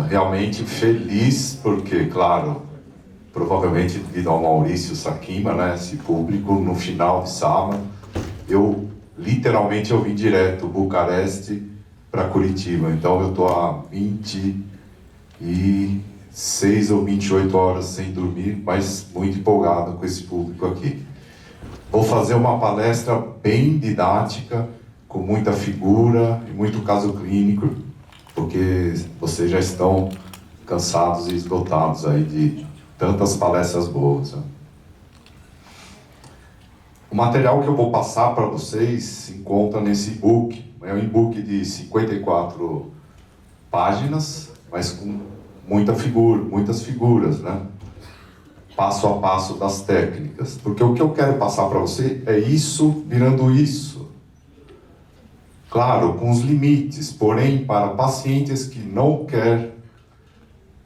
Realmente feliz, porque, claro, provavelmente devido ao Maurício Sakima, né, esse público, no final de sábado, literalmente eu vim direto Bucareste para Curitiba, então eu estou há 26 ou 28 horas sem dormir, mas muito empolgado com esse público aqui. Vou fazer uma palestra bem didática, com muita figura e muito caso clínico, porque vocês já estão cansados e esgotados aí de tantas palestras boas. Né? O material que eu vou passar para vocês se encontra nesse e-book. É um e-book de 54 páginas, mas com muitas figuras, né? Passo a passo das técnicas. Porque o que eu quero passar para você é isso virando isso. Claro, com os limites, porém, para pacientes que não querem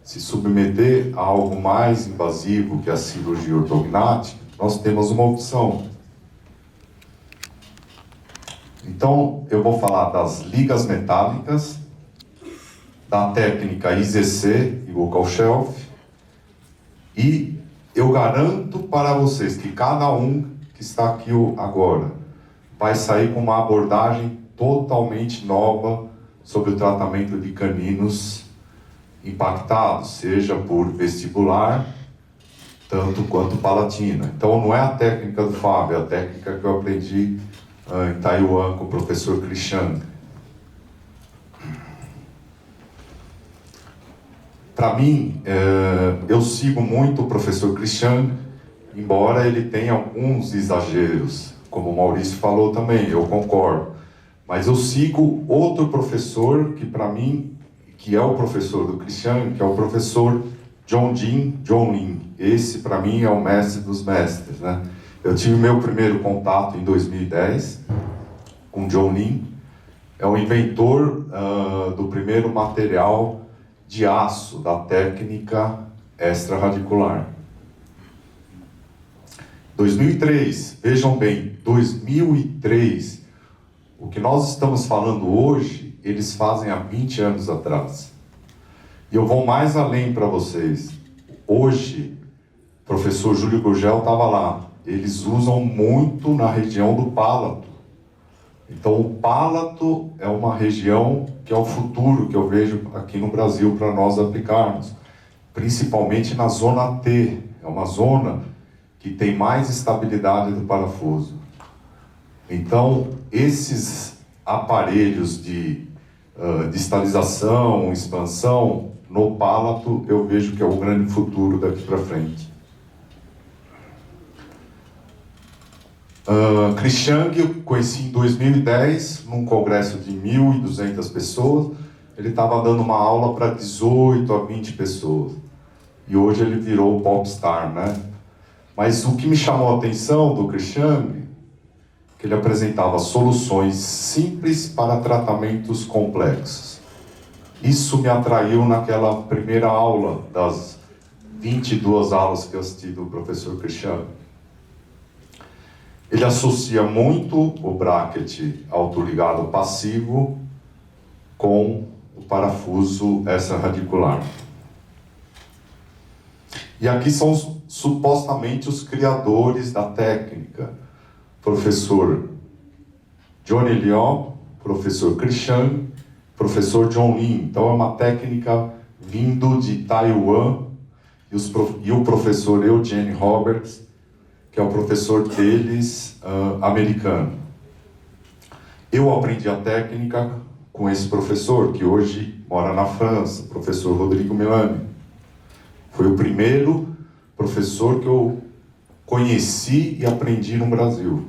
se submeter a algo mais invasivo que a cirurgia ortognática, nós temos uma opção. Então, eu vou falar das ligas metálicas, da técnica IZC e Vocal Shelf, e eu garanto para vocês que cada um que está aqui agora vai sair com uma abordagem totalmente nova sobre o tratamento de caninos impactados, seja por vestibular, tanto quanto palatina. Então não é a técnica do Fábio, é a técnica que eu aprendi em Taiwan com o professor Krishan. Para mim, eu sigo muito o professor Krishan, embora ele tenha alguns exageros, como o Maurício falou também, eu concordo. Mas eu sigo outro professor que, para mim, que é o professor do Krishan, que é o professor John Lin. Esse, para mim, é o mestre dos mestres, né? Eu tive meu primeiro contato em 2010 com John Lin. É o inventor do primeiro material de aço da técnica extraradicular. 2003, vejam bem, 2003, o que nós estamos falando hoje, eles fazem há 20 anos atrás. E eu vou mais além para vocês. Hoje, o professor Júlio Gurgel estava lá. Eles usam muito na região do palato. Então, o palato é uma região que é o futuro que eu vejo aqui no Brasil para nós aplicarmos. Principalmente na zona T. É uma zona que tem mais estabilidade do parafuso. Então, esses aparelhos de distalização, expansão, no palato, eu vejo que é o grande futuro daqui para frente. Krishan, eu conheci em 2010, num congresso de 1.200 pessoas. Ele estava dando uma aula para 18 a 20 pessoas. E hoje ele virou popstar, né? Mas o que me chamou a atenção do Krishan, que ele apresentava soluções simples para tratamentos complexos. Isso me atraiu naquela primeira aula, das 22 aulas que eu assisti do professor Krishan. Ele associa muito o bracket autoligado passivo com o parafuso extraradicular. E aqui são supostamente os criadores da técnica. Professor Johnny Leon, professor Krishan, professor John Lin. Então é uma técnica vindo de Taiwan, e o professor Eugene Roberts, que é o professor deles, americano. Eu aprendi a técnica com esse professor, que hoje mora na França, o professor Rodrigo Melani. Foi o primeiro professor que eu conheci e aprendi no Brasil.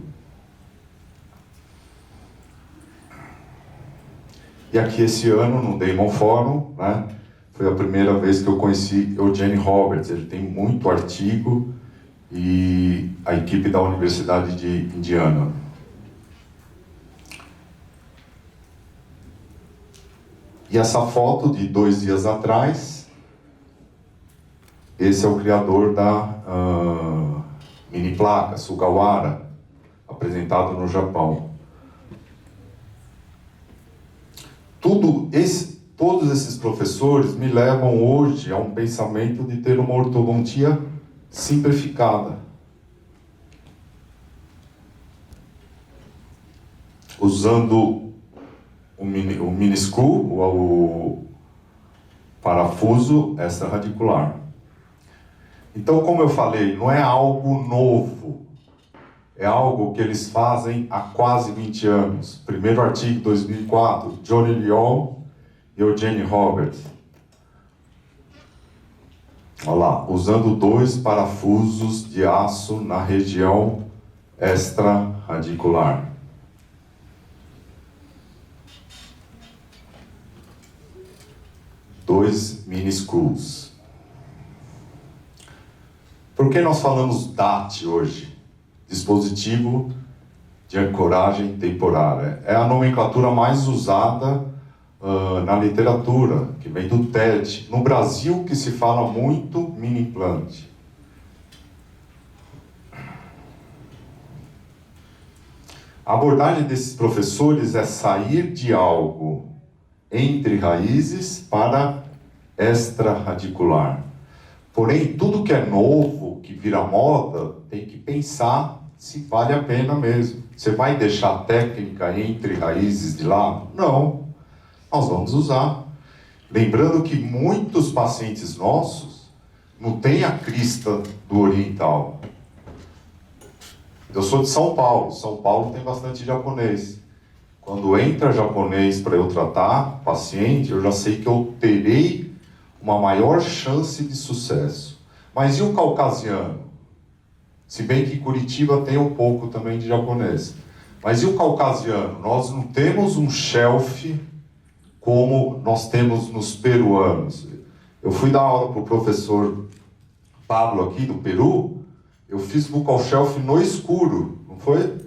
E aqui esse ano, no Damon Forum, né, foi a primeira vez que eu conheci Eugene Roberts. Ele tem muito artigo, e a equipe da Universidade de Indiana. E essa foto de 2 dias atrás, esse é o criador da mini placa, Sugawara, apresentado no Japão. todos esses professores me levam hoje a um pensamento de ter uma ortodontia simplificada. Usando o meniscu, o parafuso extraradicular. Então, como eu falei, não é algo novo. É algo que eles fazem há quase 20 anos. Primeiro artigo, 2004, Johnny Lyon e Eugene Roberts. Olha lá, usando 2 parafusos de aço na região extraradicular. Dois meniscus. Por que nós falamos DAT hoje? Dispositivo de ancoragem temporária. É a nomenclatura mais usada na literatura, que vem do TED. No Brasil, que se fala muito mini implante. A abordagem desses professores é sair de algo entre raízes para extraradicular. Porém, tudo que é novo, que vira moda, tem que pensar se vale a pena mesmo. Você vai deixar a técnica entre raízes de lado? Não. Nós vamos usar. Lembrando que muitos pacientes nossos não têm a crista do oriental. Eu sou de São Paulo. São Paulo tem bastante japonês. Quando entra japonês para eu tratar paciente, eu já sei que eu terei uma maior chance de sucesso. Mas e o caucasiano? Se bem que Curitiba tem um pouco também de japonês. Mas e o caucasiano? Nós não temos um shelf como nós temos nos peruanos. Eu fui dar aula para o professor Pablo aqui do Peru, eu fiz buccal shelf no escuro, não foi?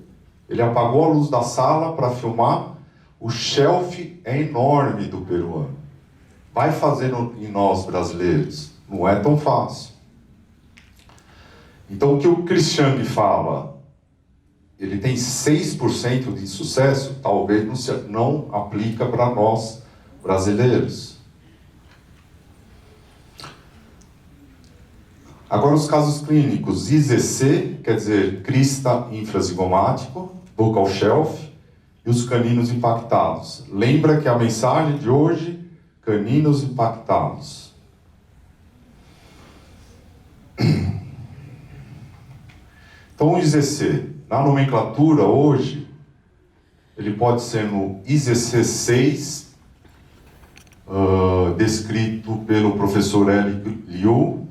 Ele apagou a luz da sala para filmar. O shelf é enorme do peruano. Vai fazendo em nós brasileiros. Não é tão fácil. Então, o que o Christian fala, ele tem 6% de sucesso, talvez não aplica para nós brasileiros. Agora, os casos clínicos. IZC, quer dizer, crista infrazigomático, buccal shelf, e os caninos impactados. Lembra que a mensagem de hoje, caninos impactados. Então, o IZC, na nomenclatura hoje, ele pode ser no IZC6, descrito pelo professor Eric Liu,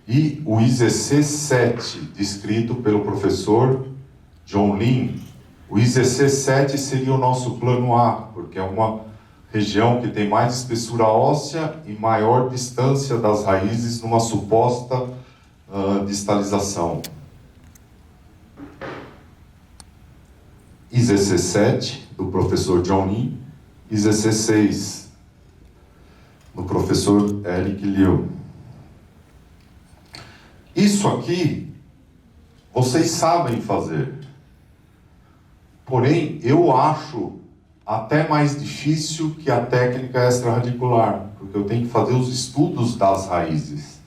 e o IZC7, descrito pelo professor John Lin. O IZC7 seria o nosso plano A, porque é uma região que tem mais espessura óssea e maior distância das raízes numa suposta distalização. IZC7, do professor John Lin, IZC6, do professor Eric Liu. Isso aqui, vocês sabem fazer. Porém, eu acho até mais difícil que a técnica extraradicular, porque eu tenho que fazer os estudos das raízes.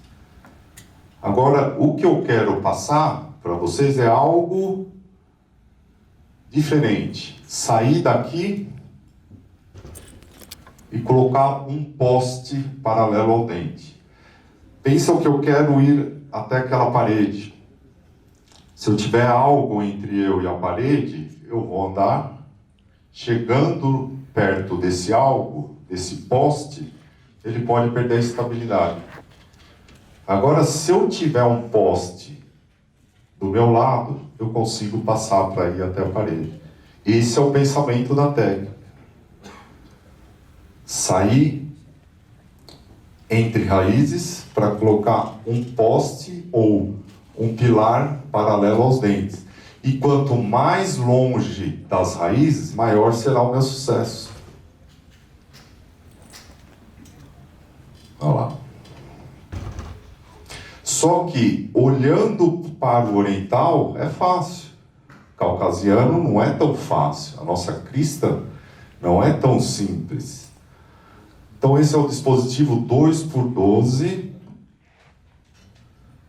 Agora, o que eu quero passar para vocês é algo diferente. Sair daqui e colocar um poste paralelo ao dente. Pensa o que eu quero ir até aquela parede. Se eu tiver algo entre eu e a parede, eu vou andar. Chegando perto desse algo, desse poste, ele pode perder a estabilidade. Agora, se eu tiver um poste do meu lado, eu consigo passar para ir até a parede. Esse é o pensamento da técnica. Sair entre raízes para colocar um poste ou um pilar paralelo aos dentes. E quanto mais longe das raízes, maior será o meu sucesso. Olha lá. Só que, olhando para o oriental, é fácil. Caucasiano não é tão fácil. A nossa crista não é tão simples. Então esse é o dispositivo 2x12,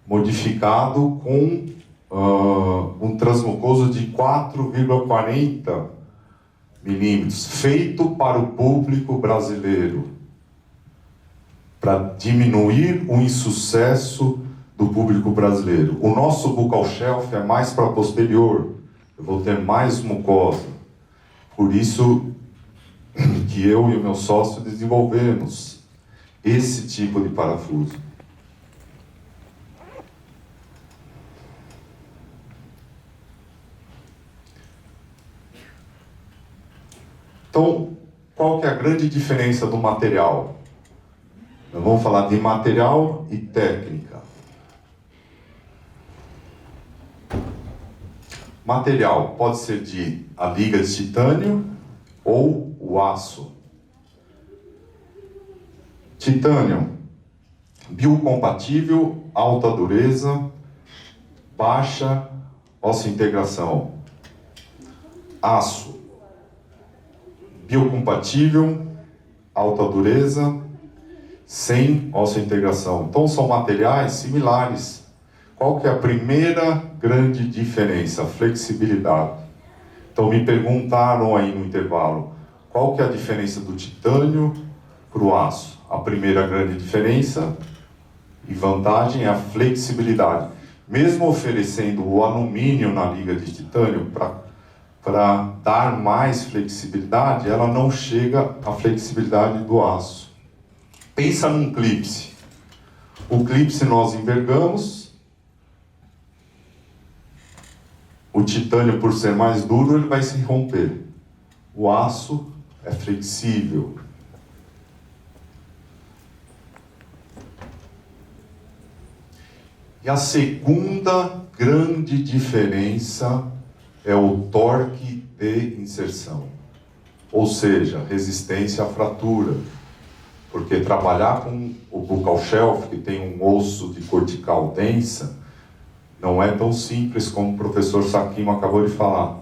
modificado com um transmucoso de 4,40 milímetros, feito para o público brasileiro, para diminuir o insucesso do público brasileiro. O nosso buccal shelf é mais para posterior, eu vou ter mais mucosa. Por isso que eu e o meu sócio desenvolvemos esse tipo de parafuso. Então, qual que é a grande diferença do material? Nós vamos falar de material e técnica. Material pode ser de a liga de titânio ou o aço. Titânio, biocompatível, alta dureza, baixa osseointegração. Aço, biocompatível, alta dureza, sem osseointegração. Então são materiais similares. Qual que é a primeira grande diferença? Flexibilidade. Então me perguntaram aí no intervalo, qual que é a diferença do titânio para o aço? A primeira grande diferença e vantagem é a flexibilidade. Mesmo oferecendo o alumínio na liga de titânio para dar mais flexibilidade, ela não chega à flexibilidade do aço. Pensa num clipe. O clipe nós envergamos. O titânio, por ser mais duro, ele vai se romper. O aço é flexível. E a segunda grande diferença é o torque de inserção. Ou seja, resistência à fratura. Porque trabalhar com o buccal shelf, que tem um osso de cortical densa, não é tão simples como o professor Sakimo acabou de falar.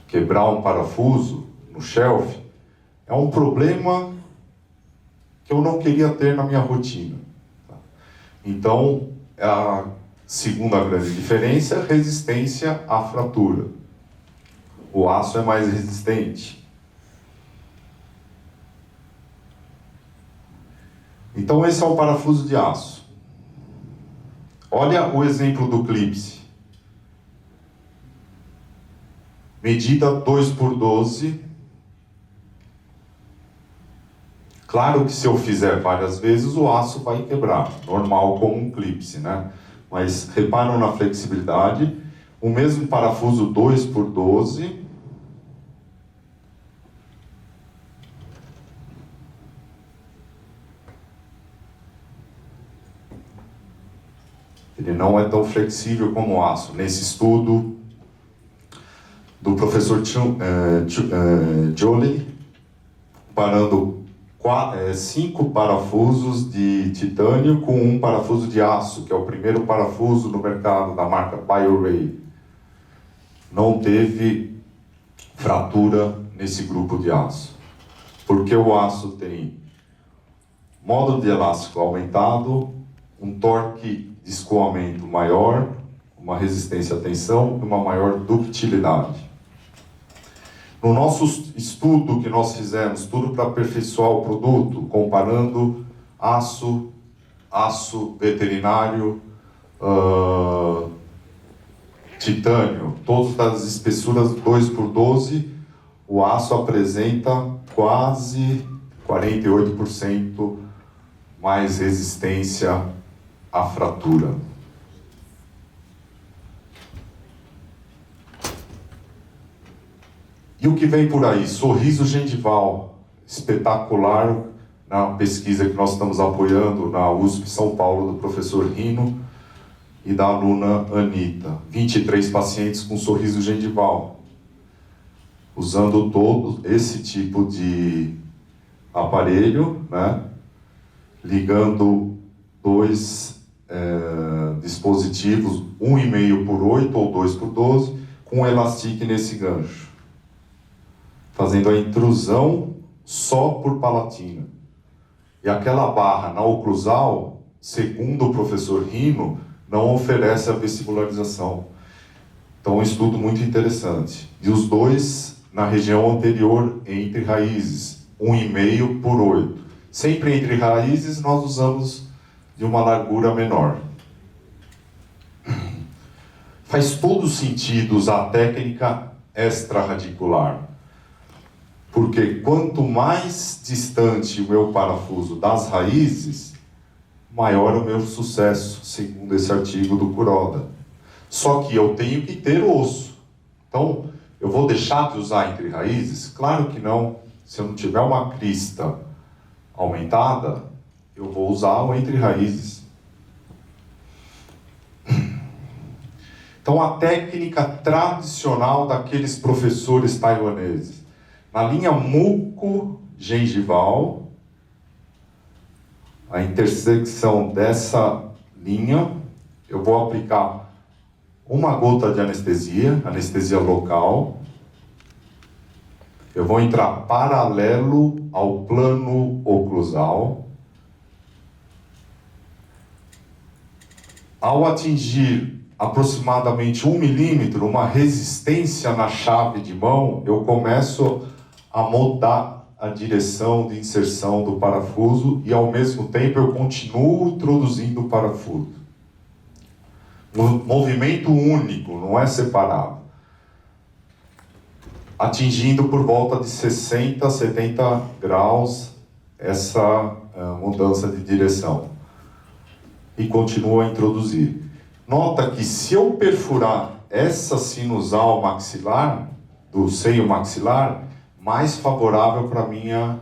Quebrar um parafuso no shelf é um problema que eu não queria ter na minha rotina. Então, a segunda grande diferença é a resistência à fratura. O aço é mais resistente. Então esse é o parafuso de aço. Olha o exemplo do clipe. Medida 2x12. Claro que se eu fizer várias vezes, o aço vai quebrar. Normal como um clipe, né? Mas reparam na flexibilidade. O mesmo parafuso 2x12. Ele não é tão flexível como o aço. Nesse estudo do professor Jolie, comparando 5 parafusos de titânio com um parafuso de aço, que é o primeiro parafuso no mercado da marca BioRay. Não teve fratura nesse grupo de aço. Porque o aço tem módulo de elástico aumentado, um torque de escoamento maior, uma resistência à tensão e uma maior ductilidade. No nosso estudo que nós fizemos, tudo para aperfeiçoar o produto, comparando aço veterinário, titânio, todas as espessuras 2x12, o aço apresenta quase 48% mais resistência à fratura. E o que vem por aí? Sorriso gengival, espetacular, na pesquisa que nós estamos apoiando na USP São Paulo, do professor Rino e da aluna Anitta. 23 pacientes com sorriso gengival, usando todo esse tipo de aparelho, né? Ligando dois dispositivos, 1,5x8 ou 2x12, com um elastique nesse gancho, fazendo a intrusão só por palatina. E aquela barra na oclusal, segundo o professor Rino, não oferece a vestibularização. Então, é um estudo muito interessante. E os dois na região anterior, entre raízes, 1,5 por 8. Sempre entre raízes, nós usamos de uma largura menor. Faz todo sentido usar a técnica extraradicular, porque quanto mais distante o meu parafuso das raízes, maior o meu sucesso, segundo esse artigo do Kuroda. Só que eu tenho que ter osso. Então, eu vou deixar de usar entre raízes? Claro que não. Se eu não tiver uma crista aumentada, eu vou usar o entre raízes. Então, a técnica tradicional daqueles professores taiwaneses. Na linha muco-gengival, a intersecção dessa linha, eu vou aplicar uma gota de anestesia, anestesia local. Eu vou entrar paralelo ao plano oclusal. Ao atingir aproximadamente 1 milímetro, uma resistência na chave de mão, eu começo a mudar a direção de inserção do parafuso e, ao mesmo tempo, eu continuo introduzindo o parafuso. Movimento único, não é separado. Atingindo por volta de 60, 70 graus essa mudança de direção. E continuo a introduzir. Nota que se eu perfurar essa sinusal maxilar, do seio maxilar, mais favorável para minha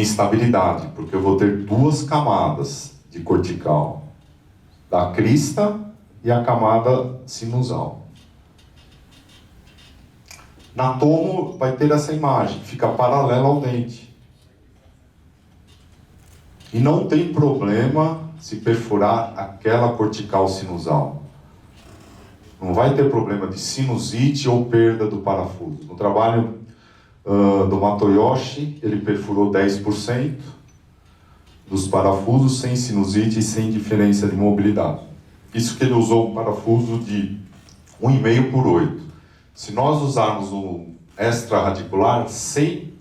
estabilidade, porque eu vou ter duas camadas de cortical, da crista e a camada sinusal. Na tomo vai ter essa imagem, fica paralela ao dente. E não tem problema se perfurar aquela cortical sinusal. Não vai ter problema de sinusite ou perda do parafuso. No trabalho do Matoyoshi, ele perfurou 10% dos parafusos sem sinusite e sem diferença de mobilidade. Isso que ele usou um parafuso de 1,5 por 8. Se nós usarmos um extraradicular,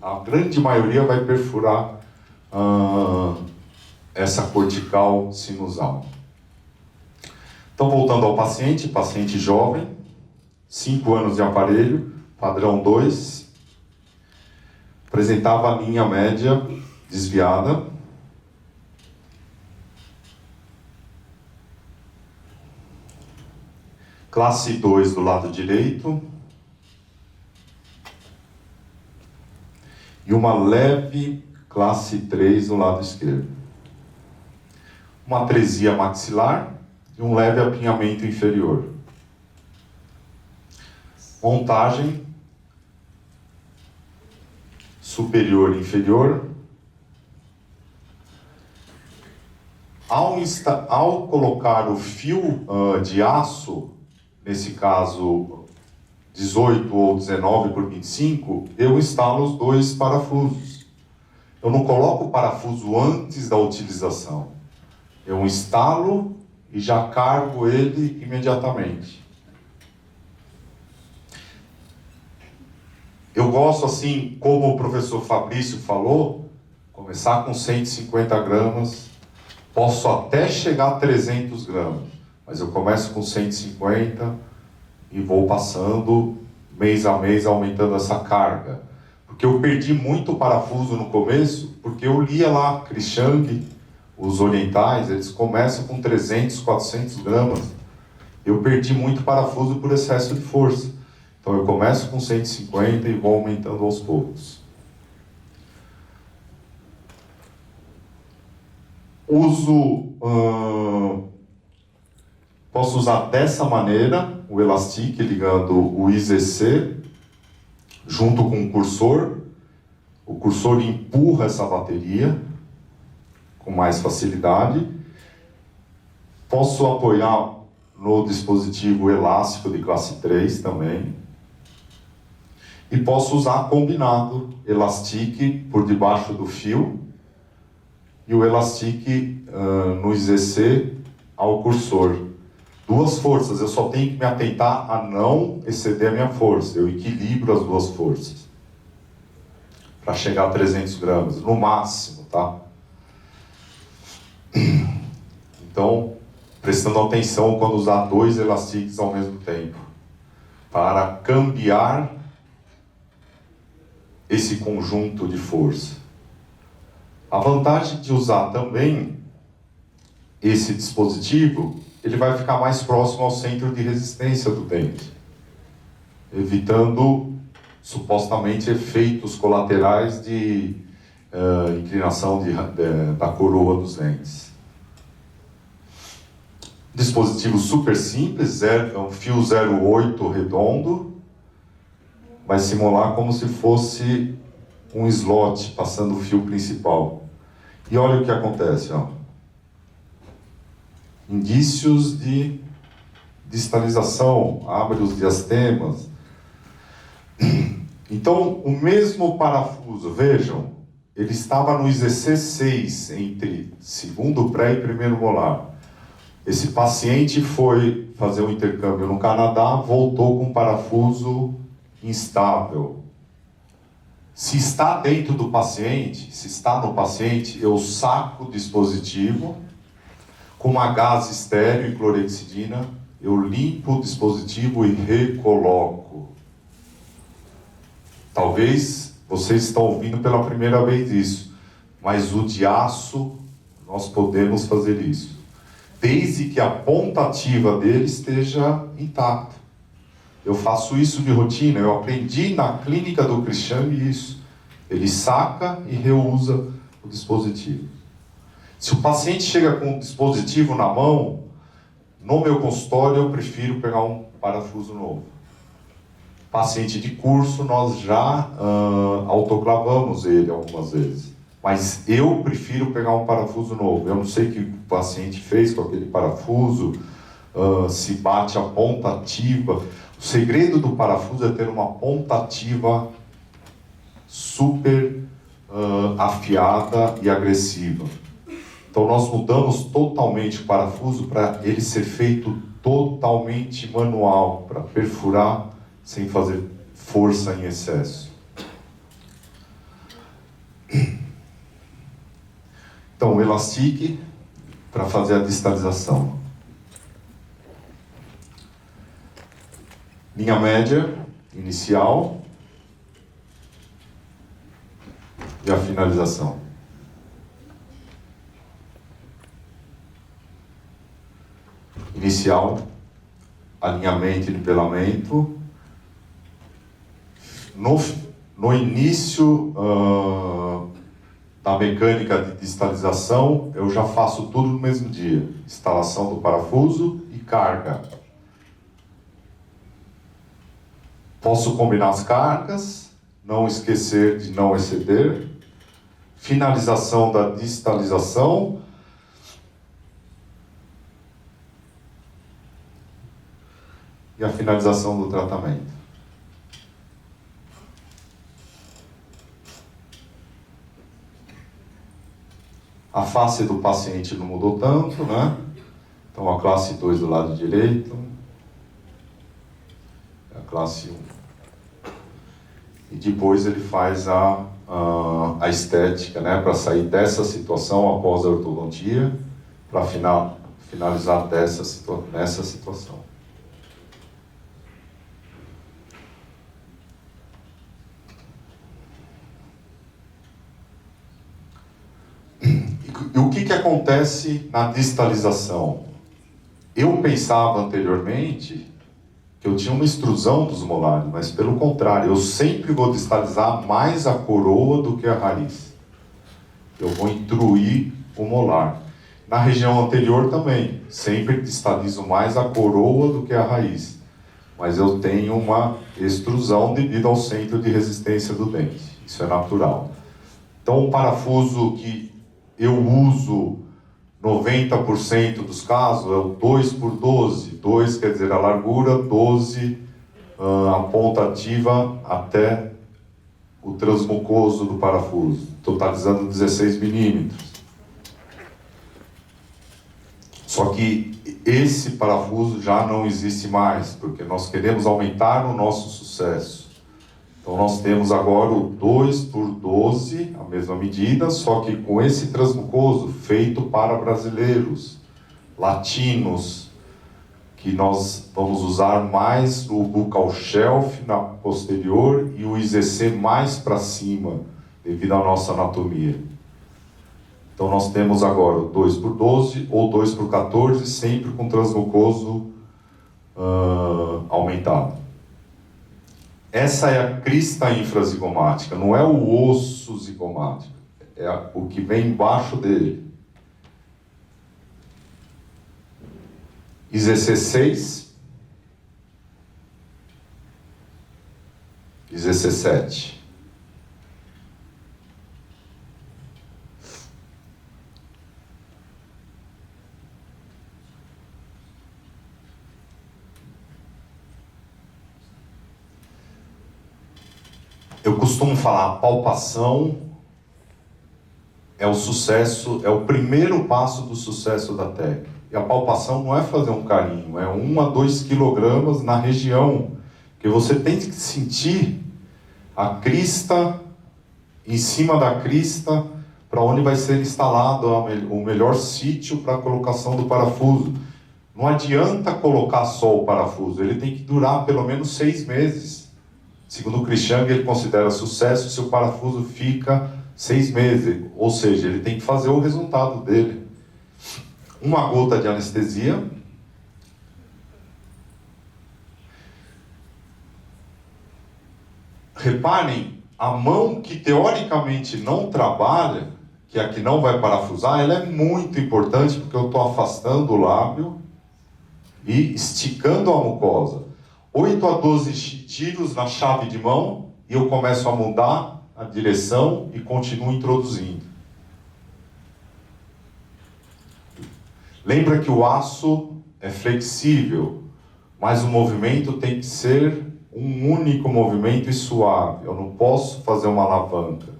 a grande maioria vai perfurar essa cortical sinusal. Então, voltando ao paciente jovem, 5 anos de aparelho, padrão 2, apresentava a linha média desviada, classe 2 do lado direito, e uma leve classe 3 do lado esquerdo. Uma atresia maxilar e um leve apinhamento inferior. Montagem superior e inferior. Ao colocar o fio de aço, nesse caso 18 ou 19 por 25, eu instalo os dois parafusos. Eu não coloco o parafuso antes da utilização. Eu instalo e já cargo ele imediatamente. Eu gosto, assim, como o professor Fabrício falou, começar com 150 gramas, posso até chegar a 300 gramas, mas eu começo com 150 e vou passando mês a mês, aumentando essa carga. Porque eu perdi muito parafuso no começo, porque eu lia lá, Crishangue, os orientais, eles começam com 300, 400 gramas. Eu perdi muito parafuso por excesso de força. Então eu começo com 150 e vou aumentando aos poucos. Posso usar dessa maneira o elastique ligando o IZC junto com o cursor. O cursor empurra essa bateria com mais facilidade. Posso apoiar no dispositivo elástico de classe 3 também. E posso usar combinado elastique por debaixo do fio e o elastique no IZC ao cursor. Duas forças, eu só tenho que me atentar a não exceder a minha força. Eu equilibro as duas forças para chegar a 300 gramas, no máximo, tá? Então, prestando atenção quando usar dois elastiques ao mesmo tempo, para cambiar esse conjunto de força. A vantagem de usar também esse dispositivo, ele vai ficar mais próximo ao centro de resistência do dente, evitando supostamente efeitos colaterais de inclinação da coroa dos dentes. Dispositivo super simples, é um fio 0,8 redondo, vai simular como se fosse um slot passando o fio principal. E olha o que acontece, ó. Indícios de distalização, abre os diastemas. Então, o mesmo parafuso, vejam, ele estava no IZC 6, entre segundo pré e primeiro molar. Esse paciente foi fazer um intercâmbio no Canadá, voltou com um parafuso instável. Se está dentro do paciente, se está no paciente, eu saco o dispositivo com uma gase estéreo e clorexidina, eu limpo o dispositivo e recoloco. Talvez vocês estão ouvindo pela primeira vez isso, mas o de aço, nós podemos fazer isso, desde que a ponta ativa dele esteja intacta. Eu faço isso de rotina, eu aprendi na clínica do Cristiane isso. Ele saca e reusa o dispositivo. Se o paciente chega com o dispositivo na mão, no meu consultório eu prefiro pegar um parafuso novo. Paciente de curso, nós já autoclavamos ele algumas vezes. Mas eu prefiro pegar um parafuso novo. Eu não sei o que o paciente fez com aquele parafuso, se bate a ponta ativa. O segredo do parafuso é ter uma ponta ativa super afiada e agressiva. Então nós mudamos totalmente o parafuso para ele ser feito totalmente manual, para perfurar sem fazer força em excesso. Então o elastique para fazer a distalização. Linha média inicial e a finalização. Inicial, alinhamento e nivelamento. No início da mecânica de distalização, eu já faço tudo no mesmo dia. Instalação do parafuso e carga. Posso combinar as cargas, não esquecer de não exceder. Finalização da distalização. E a finalização do tratamento. A face do paciente não mudou tanto, né? Então a classe 2 do lado direito. A classe 1. E depois ele faz a estética, né? Para sair dessa situação após a ortodontia, para finalizar nessa situação. E o que acontece na distalização? Eu pensava anteriormente que eu tinha uma extrusão dos molares, mas pelo contrário, eu sempre vou distalizar mais a coroa do que a raiz. Eu vou intruir o molar. Na região anterior também, sempre distalizo mais a coroa do que a raiz. Mas eu tenho uma extrusão devido ao centro de resistência do dente. Isso é natural. Então, o parafuso que eu uso 90% dos casos é o 2x12. 2 quer dizer a largura, 12 a ponta ativa até o transmucoso do parafuso, totalizando 16 milímetros. Só que esse parafuso já não existe mais, porque nós queremos aumentar o nosso sucesso. Então nós temos agora o 2x12, a mesma medida, só que com esse transmucoso feito para brasileiros, latinos, que nós vamos usar mais o buccal shelf na posterior e o IZC mais para cima, devido à nossa anatomia. Então nós temos agora o 2x12 ou 2x14, sempre com transmucoso aumentado. Essa é a crista infrazigomática, não é o osso zigomático, é o que vem embaixo dele. IZC6, IZC7. Eu costumo falar, a palpação é o sucesso, é o primeiro passo do sucesso da técnica. E a palpação não é fazer um carinho, é 1 a 2 quilogramas na região, que você tem que sentir a crista, em cima da crista, para onde vai ser instalado o melhor sítio para a colocação do parafuso. Não adianta colocar só o parafuso, ele tem que durar pelo menos 6 meses. Segundo o Christian, ele considera sucesso se o parafuso fica 6 meses, ou seja, ele tem que fazer o resultado dele. Uma gota de anestesia. Reparem, a mão que teoricamente não trabalha, que é a que não vai parafusar, ela é muito importante porque eu estou afastando o lábio e esticando a mucosa. 8 a 12 tiros na chave de mão e eu começo a mudar a direção e continuo introduzindo. Lembra que o aço é flexível, mas o movimento tem que ser um único movimento e suave. Eu não posso fazer uma alavanca.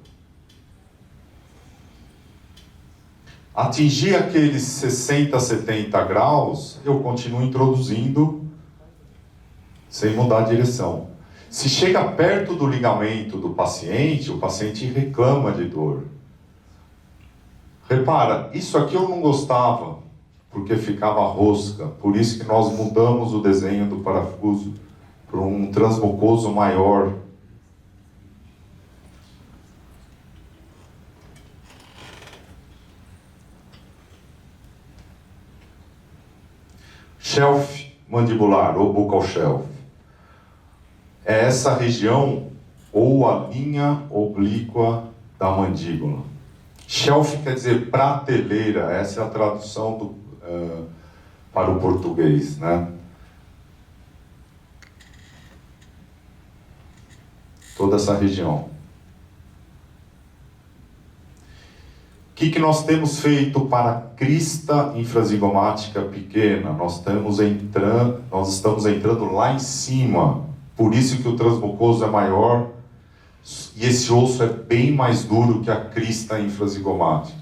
Atingir aqueles 60, 70 graus, eu continuo introduzindo sem mudar a direção. Se chega perto do ligamento do paciente, o paciente reclama de dor. Repara, isso aqui eu não gostava, porque ficava rosca. Por isso que nós mudamos o desenho do parafuso para um transmucoso maior. Shelf mandibular, ou buccal shelf. É essa região, ou a linha oblíqua da mandíbula. Shelf quer dizer prateleira, essa é a tradução para o português, né? Toda essa região. O que nós temos feito para a crista infrazigomática pequena? Nós estamos entrando lá em cima. Por isso que o transmucoso é maior e esse osso é bem mais duro que a crista infrazigomática.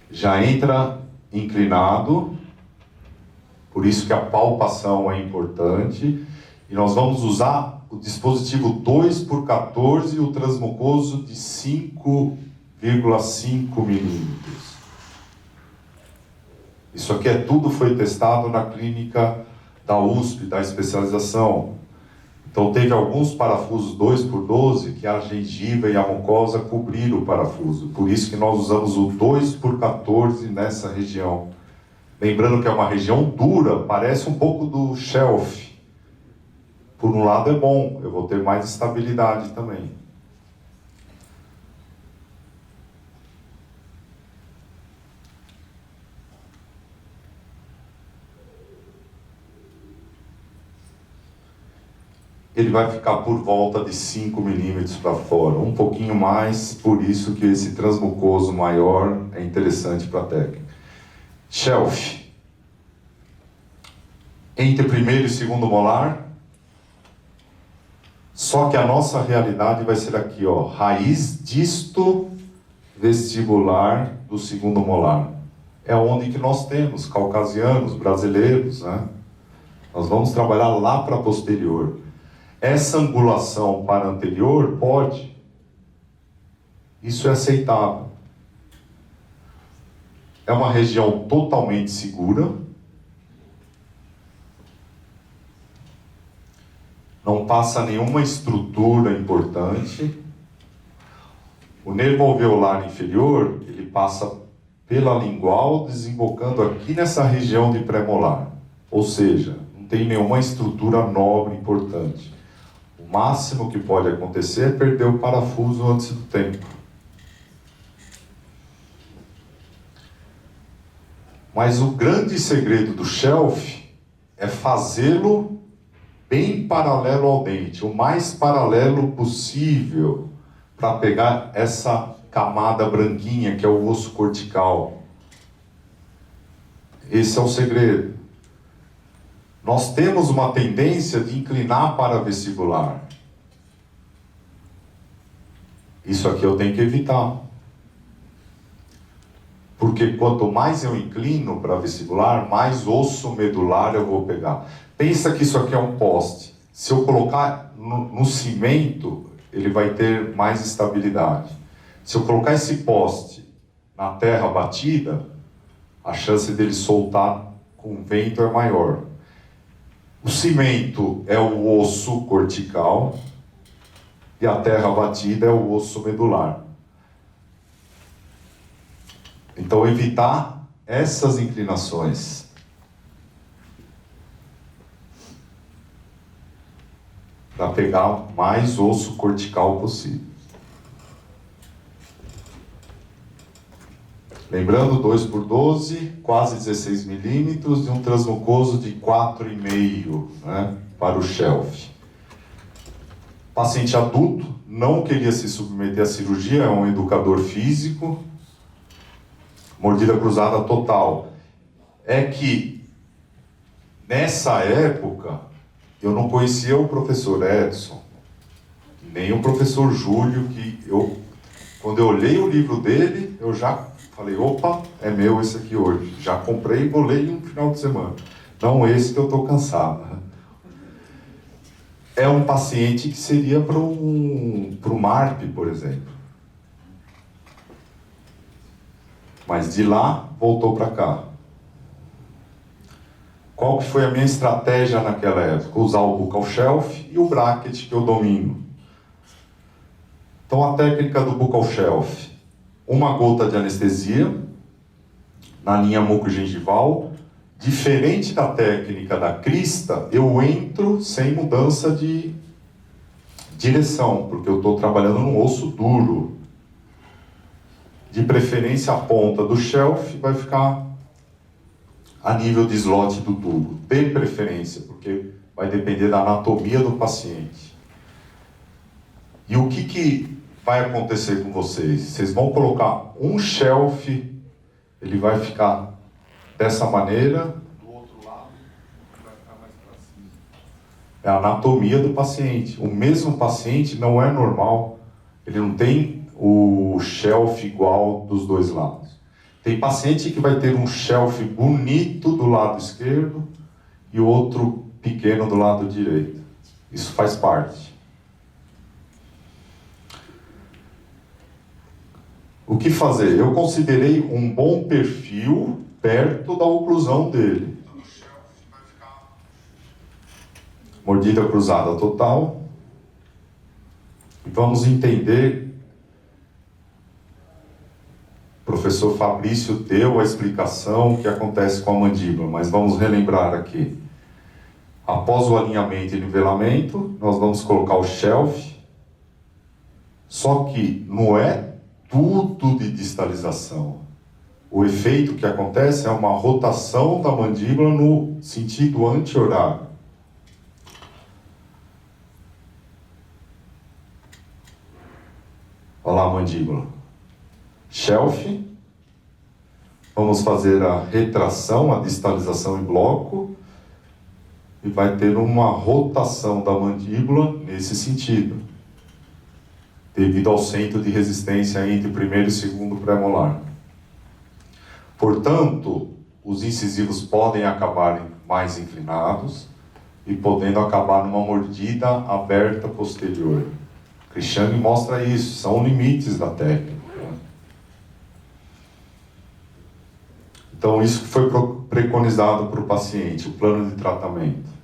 Já entra inclinado, por isso que a palpação é importante. E nós vamos usar o dispositivo 2x14 e o transmucoso de 5,5 milímetros. Isso aqui tudo foi testado na clínica da USP, da especialização. Então teve alguns parafusos 2x12 que a gengiva e a mucosa cobriram o parafuso. Por isso que nós usamos o 2x14 nessa região. Lembrando que é uma região dura, parece um pouco do shelf. Por um lado é bom, eu vou ter mais estabilidade também. Ele vai ficar por volta de 5 milímetros para fora, um pouquinho mais, por isso que esse transmucoso maior é interessante para a técnica. Shelf. Entre primeiro e segundo molar. Só que a nossa realidade vai ser aqui, ó, raiz disto vestibular do segundo molar. É onde que nós temos, caucasianos, brasileiros, né? Nós vamos trabalhar lá para posterior. Essa angulação para anterior pode. Isso é aceitável. É uma região totalmente segura. Não passa nenhuma estrutura importante. O nervo alveolar inferior, ele passa pela lingual, desembocando aqui nessa região de pré-molar. Ou seja, não tem nenhuma estrutura nobre importante. O máximo que pode acontecer é perder o parafuso antes do tempo. Mas o grande segredo do shelf é fazê-lo bem paralelo ao dente, o mais paralelo possível, para pegar essa camada branquinha que é o osso cortical. Esse é o segredo. Nós temos uma tendência de inclinar para vestibular. Isso aqui eu tenho que evitar. Porque quanto mais eu inclino para vestibular, mais osso medular eu vou pegar. Pensa que isso aqui é um poste. Se eu colocar no cimento, ele vai ter mais estabilidade. Se eu colocar esse poste na terra batida, a chance dele soltar com vento é maior. O cimento é o osso cortical e a terra batida é o osso medular. Então, evitar essas inclinações. Para pegar mais osso cortical possível. Lembrando, 2x12, quase 16 milímetros, e um transmucoso de 4,5, né, para o shelf. Paciente adulto, não queria se submeter à cirurgia, é um educador físico. Mordida cruzada total. É que, nessa época, eu não conhecia o professor Edson, nem o professor Júlio, que quando eu olhei o livro dele, eu já falei, opa, é meu esse aqui hoje. Já comprei e vou ler em um final de semana. Não esse que eu estou cansado. É um paciente que seria para o MARP, por exemplo. Mas de lá, voltou para cá. Qual que foi a minha estratégia naquela época? Usar o buccal shelf e o bracket que eu domino. Então, a técnica do buccal shelf. Uma gota de anestesia na linha mucogengival. Diferente da técnica da crista, eu entro sem mudança de direção, porque eu estou trabalhando num osso duro. De preferência, a ponta do shelf vai ficar a nível de slot do tubo. De preferência, porque vai depender da anatomia do paciente. E o que vai acontecer com vocês? Vocês vão colocar um shelf, ele vai ficar dessa maneira, do outro lado vai ficar mais para cima. É a anatomia do paciente. O mesmo paciente não é normal, ele não tem o shelf igual dos dois lados. Tem paciente que vai ter um shelf bonito do lado esquerdo e outro pequeno do lado direito. Isso faz parte. O que fazer? Eu considerei um bom perfil perto da oclusão dele. Então, o shelf vai ficar mordida cruzada total. E vamos entender. O professor Fabrício deu a explicação que acontece com a mandíbula, mas vamos relembrar aqui. Após o alinhamento e nivelamento, nós vamos colocar o shelf, só que não é tudo de distalização. O efeito que acontece é uma rotação da mandíbula no sentido anti-horário. Olha lá a mandíbula. Shelf, vamos fazer a retração, a distalização em bloco, e vai ter uma rotação da mandíbula nesse sentido, devido ao centro de resistência entre o primeiro e o segundo premolar. Portanto, os incisivos podem acabar mais inclinados e podendo acabar numa mordida aberta posterior. Krishnamurti mostra isso, são limites da técnica. Então, isso foi preconizado para o paciente, o plano de tratamento.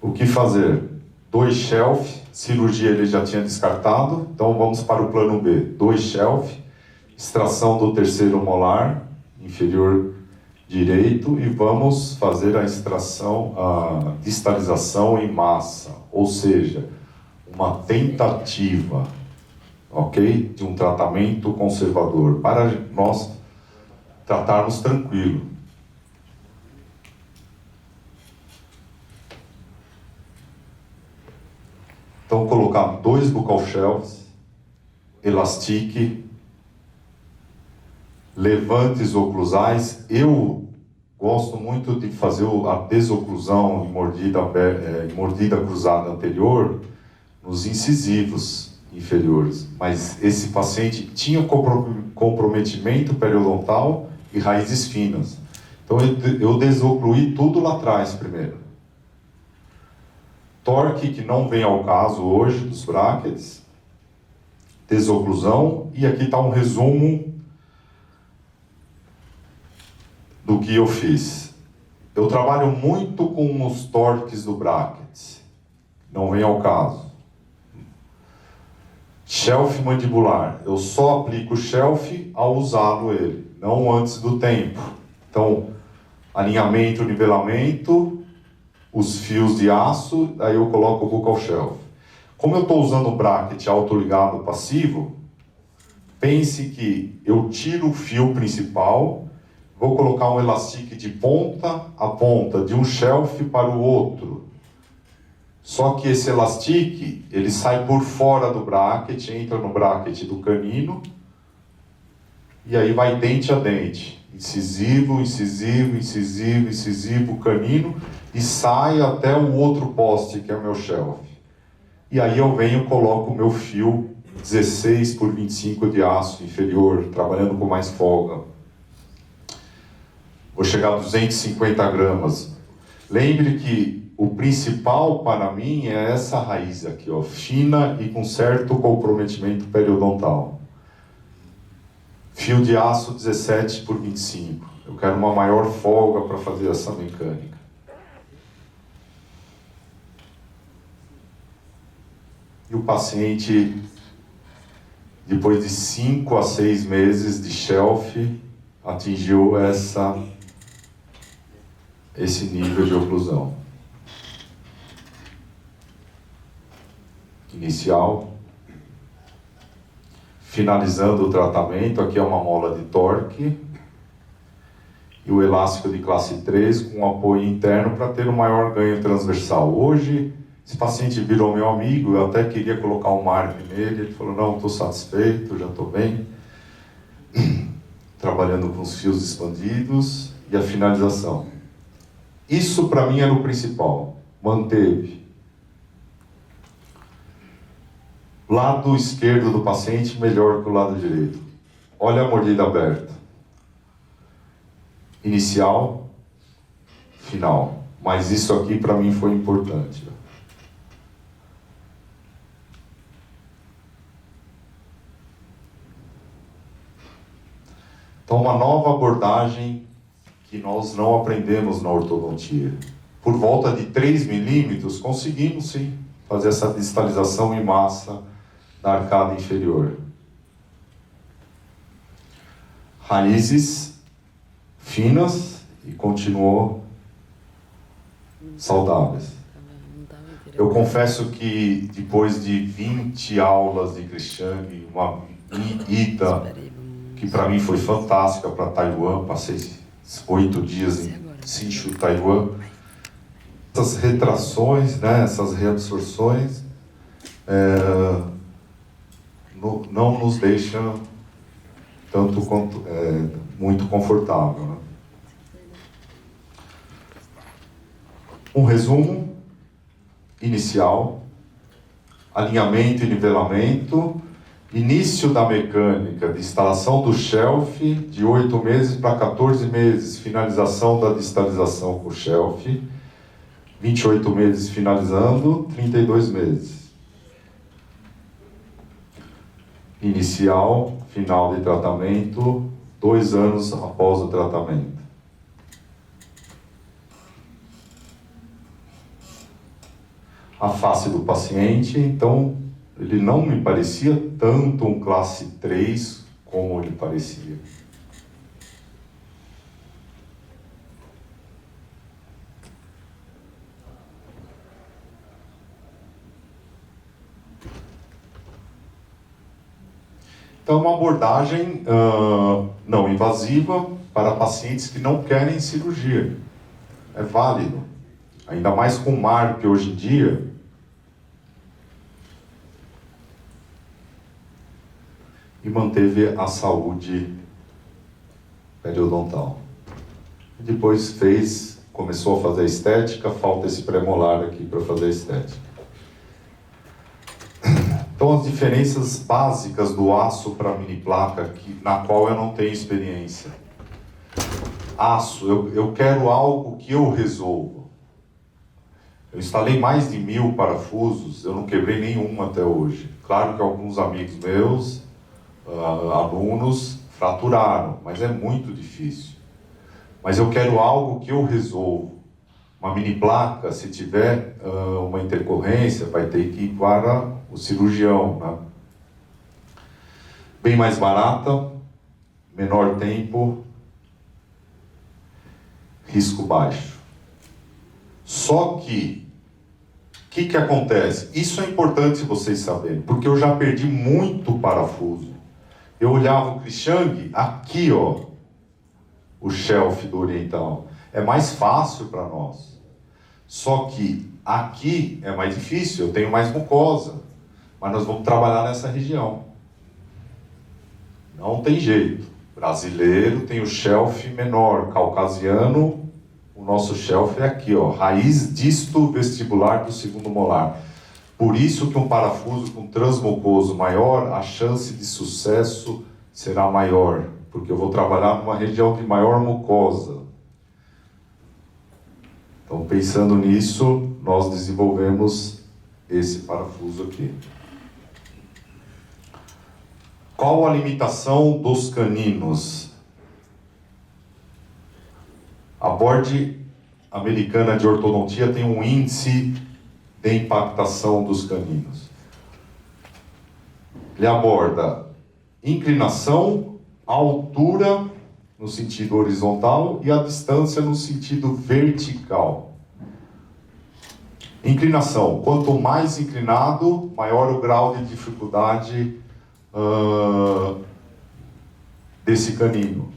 O que fazer? 2 shelf, cirurgia ele já tinha descartado, então vamos para o plano B. 2 shelf, extração do terceiro molar inferior direito e vamos fazer a extração, a distalização em massa, ou seja, uma tentativa, ok? De um tratamento conservador, para nós tratarmos tranquilo. Então, colocar 2 buccal shelves, elastique, levantes oclusais. Eu gosto muito de fazer a desoclusão em mordida cruzada anterior nos incisivos inferiores, mas esse paciente tinha comprometimento periodontal e raízes finas. Então eu desocluí tudo lá atrás primeiro. Torque, que não vem ao caso hoje, dos bráquetes, desoclusão, e aqui está um resumo do que eu fiz. Eu trabalho muito com os torques do bráquetes, não vem ao caso. Shelf mandibular, eu só aplico o shelf ao usá-lo ele, não antes do tempo. Então, alinhamento, nivelamento, os fios de aço, aí eu coloco o buccal shelf. Como eu estou usando o bracket autoligado passivo, pense que eu tiro o fio principal, vou colocar um elastique de ponta a ponta, de um shelf para o outro. Só que esse elastique, ele sai por fora do bracket, entra no bracket do canino, e aí vai dente a dente. Incisivo, incisivo, incisivo, incisivo, canino, e sai até o outro poste, que é o meu shelf. E aí eu venho e coloco o meu fio 16 por 25 de aço inferior, trabalhando com mais folga. Vou chegar a 250 gramas. Lembre que o principal para mim é essa raiz aqui, ó, fina e com certo comprometimento periodontal. Fio de aço 17 por 25. Eu quero uma maior folga para fazer essa mecânica. E o paciente, depois de 5 a 6 meses de shelf, atingiu esse nível de oclusão. Inicial. Finalizando o tratamento, aqui é uma mola de torque e o elástico de classe 3 com apoio interno para ter um maior ganho transversal. Hoje, esse paciente virou meu amigo, eu até queria colocar um marco nele, ele falou, não, estou satisfeito, já estou bem. Trabalhando com os fios expandidos e a finalização. Isso para mim era o principal, manteve. Lado esquerdo do paciente melhor que o lado direito. Olha a mordida aberta. Inicial, final. Mas isso aqui para mim foi importante. Então, uma nova abordagem que nós não aprendemos na ortodontia. Por volta de 3 milímetros, conseguimos sim fazer essa distalização em massa da arcada inferior. Raízes finas e continuou saudáveis. Eu confesso que depois de 20 aulas de Krishnamurti, uma ida que para mim foi fantástica para Taiwan, passei 8 dias em Hsinchu, Taiwan. Essas retrações, né, essas reabsorções, não nos deixam tanto quanto muito confortável, né? Um resumo inicial, alinhamento e nivelamento, início da mecânica de instalação do shelf de 8 meses para 14 meses, finalização da distalização com o shelf, 28 meses finalizando, 32 meses. Inicial, final de tratamento, 2 anos após o tratamento. A face do paciente, então, ele não me parecia tanto um classe 3 como ele parecia. Então, uma abordagem não invasiva para pacientes que não querem cirurgia. É válido. Ainda mais com o MARP hoje em dia. E manteve a saúde periodontal. Depois começou a fazer estética, falta esse premolar aqui para fazer estética. Então, as diferenças básicas do aço para a mini placa, na qual eu não tenho experiência. Aço, eu quero algo que eu resolvo. Eu instalei mais de 1000 parafusos, eu não quebrei nenhum até hoje. Claro que alguns amigos meus, alunos, fraturaram, mas é muito difícil. Mas eu quero algo que eu resolvo. Uma mini placa, se tiver uma intercorrência, vai ter que ir para o cirurgião, né? Bem mais barata, menor tempo, risco baixo. Só que, o que acontece? Isso é importante vocês saberem, porque eu já perdi muito parafuso. Eu olhava o Crichang, aqui ó, o shelf do oriental. É mais fácil para nós. Só que aqui é mais difícil, eu tenho mais mucosa. Mas nós vamos trabalhar nessa região. Não tem jeito. Brasileiro tem o shelf menor, caucasiano, o nosso shelf é aqui, ó, raiz disto vestibular do segundo molar. Por isso que um parafuso com transmucoso maior, a chance de sucesso será maior, porque eu vou trabalhar numa região de maior mucosa. Então, pensando nisso, nós desenvolvemos esse parafuso aqui. Qual a limitação dos caninos? A Board Americana de Ortodontia tem um índice de impactação dos caninos. Ele aborda inclinação, altura no sentido horizontal e a distância no sentido vertical. Inclinação. Quanto mais inclinado, maior o grau de dificuldade desse canino.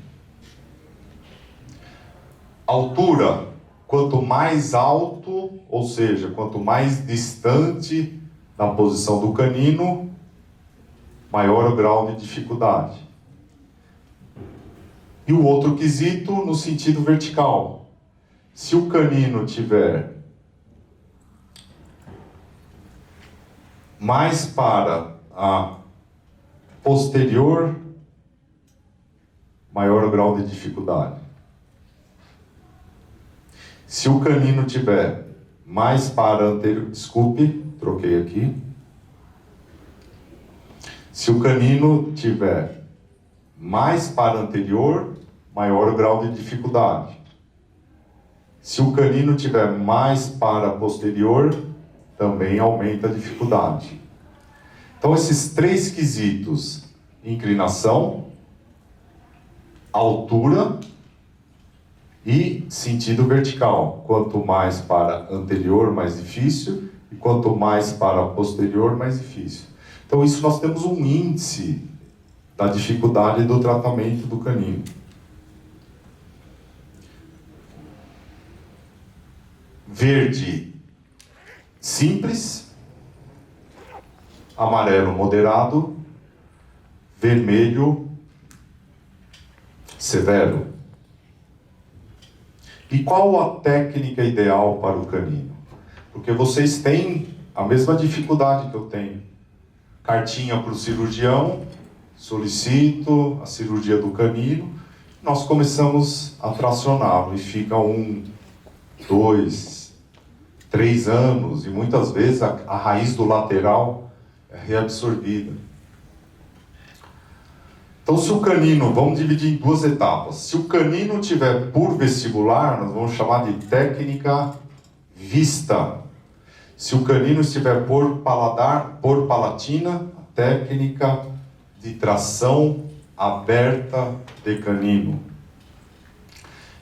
Altura, quanto mais alto, ou seja, quanto mais distante da posição do canino, maior o grau de dificuldade. E o outro quesito no sentido vertical. Se o canino tiver mais para a posterior, maior o grau de dificuldade. Se o canino tiver mais para anterior, desculpe, troquei aqui. Se o canino tiver mais para anterior, maior o grau de dificuldade. Se o canino tiver mais para posterior, também aumenta a dificuldade. Então, esses 3 quesitos, inclinação, altura e sentido vertical. Quanto mais para anterior, mais difícil, e quanto mais para posterior, mais difícil. Então, isso nós temos um índice da dificuldade do tratamento do canino. Verde, simples. Amarelo, moderado. Vermelho, severo. E qual a técnica ideal para o canino? Porque vocês têm a mesma dificuldade que eu tenho. Cartinha para o cirurgião, solicito a cirurgia do canino, nós começamos a tracioná-lo e fica 1, 2, 3 anos, e muitas vezes a raiz do lateral é reabsorvida. Então, se o canino, vamos dividir em 2 etapas. Se o canino tiver por vestibular, nós vamos chamar de técnica vista. Se o canino estiver por paladar, por palatina, técnica de tração aberta de canino.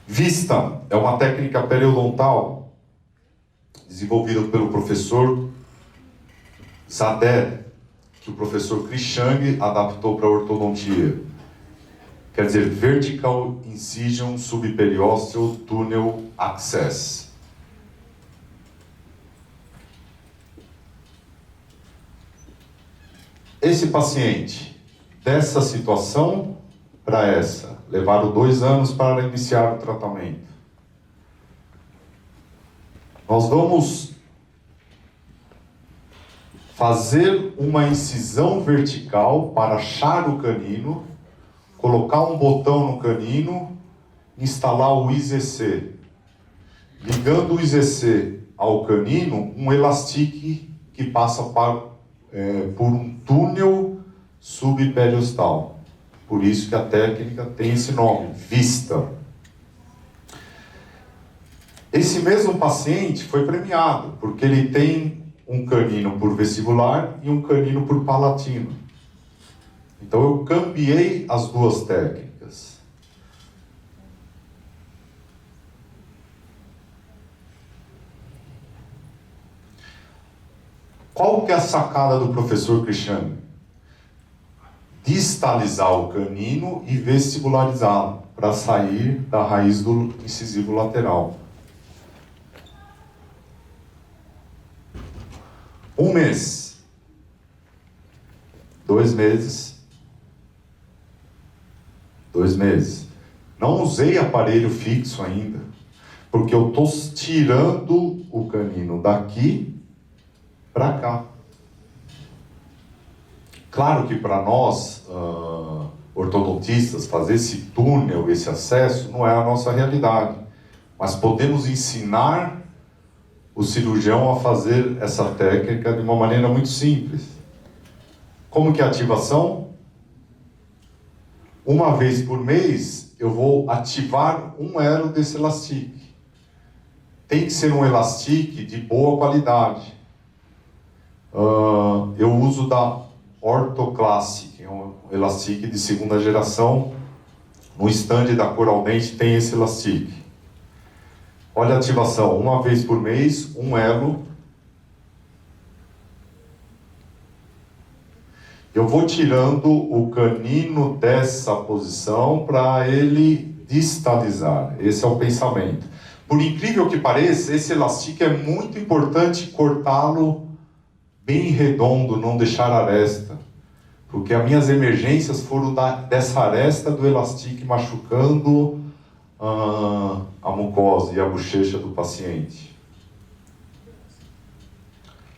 Vista é uma técnica periodontal desenvolvida pelo professor Zader, que o professor Chris Chang adaptou para a ortodontia. Quer dizer, Vertical Incision Subperiosteal Tunnel Access. Esse paciente, dessa situação para essa, levaram 2 anos para iniciar o tratamento. Nós vamos fazer uma incisão vertical para achar o canino, colocar um botão no canino, instalar o IZC. Ligando o IZC ao canino, um elastique que passa por um túnel subperiostal. Por isso que a técnica tem esse nome, vista. Esse mesmo paciente foi premiado, porque ele tem um canino por vestibular e um canino por palatino. Então eu cambiei as 2 técnicas. Qual que é a sacada do professor Cristiano? Distalizar o canino e vestibularizá-lo, para sair da raiz do incisivo lateral. 1 mês, 2 meses, 2 meses. Não usei aparelho fixo ainda, porque eu estou tirando o canino daqui para cá. Claro que para nós, ortodontistas, fazer esse túnel, esse acesso, não é a nossa realidade. Mas podemos ensinar o cirurgião a fazer essa técnica de uma maneira muito simples. Como que é a ativação? 1 vez por mês, eu vou ativar um elo desse elastique. Tem que ser um elastique de boa qualidade. Eu uso da Orthoclassic, é um elastique de 2ª geração. No stand da Coral Dente tem esse elastique. Olha a ativação, 1 vez por mês, um elo. Eu vou tirando o canino dessa posição para ele distalizar. Esse é o pensamento. Por incrível que pareça, esse elastique é muito importante cortá-lo bem redondo, não deixar aresta. Porque as minhas emergências foram dessa aresta do elastique machucando a mucosa e a bochecha do paciente.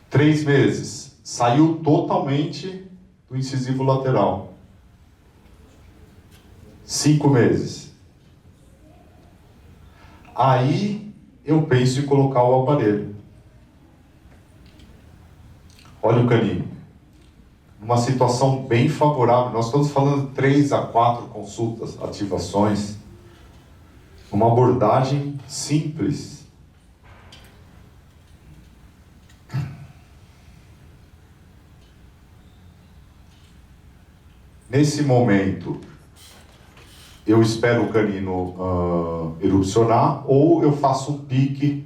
3 meses, saiu totalmente do incisivo lateral. 5 meses. Aí eu penso em colocar o aparelho. Olha o canino. Uma situação bem favorável. Nós estamos falando de 3 a 4 consultas, ativações. Uma abordagem simples. Nesse momento, eu espero o canino erupcionar, ou eu faço um pique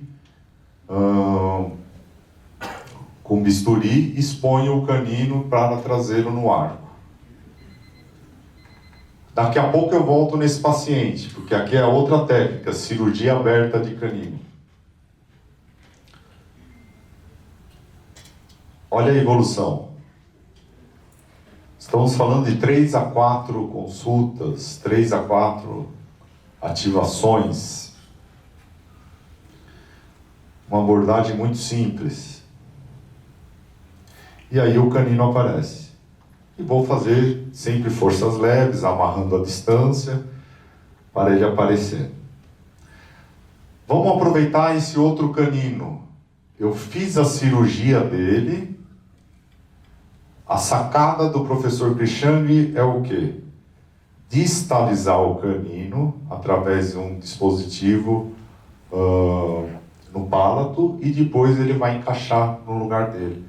com bisturi e exponho o canino para trazê-lo no arco. Daqui a pouco eu volto nesse paciente, porque aqui é outra técnica, cirurgia aberta de canino. Olha a evolução. Estamos falando de 3 a 4 consultas, 3 a 4 ativações. Uma abordagem muito simples. E aí o canino aparece. E vou fazer sempre forças leves, amarrando a distância, para ele aparecer. Vamos aproveitar esse outro canino. Eu fiz a cirurgia dele. A sacada do professor Krishnang é o quê? Distalizar o canino através de um dispositivo no palato e depois ele vai encaixar no lugar dele.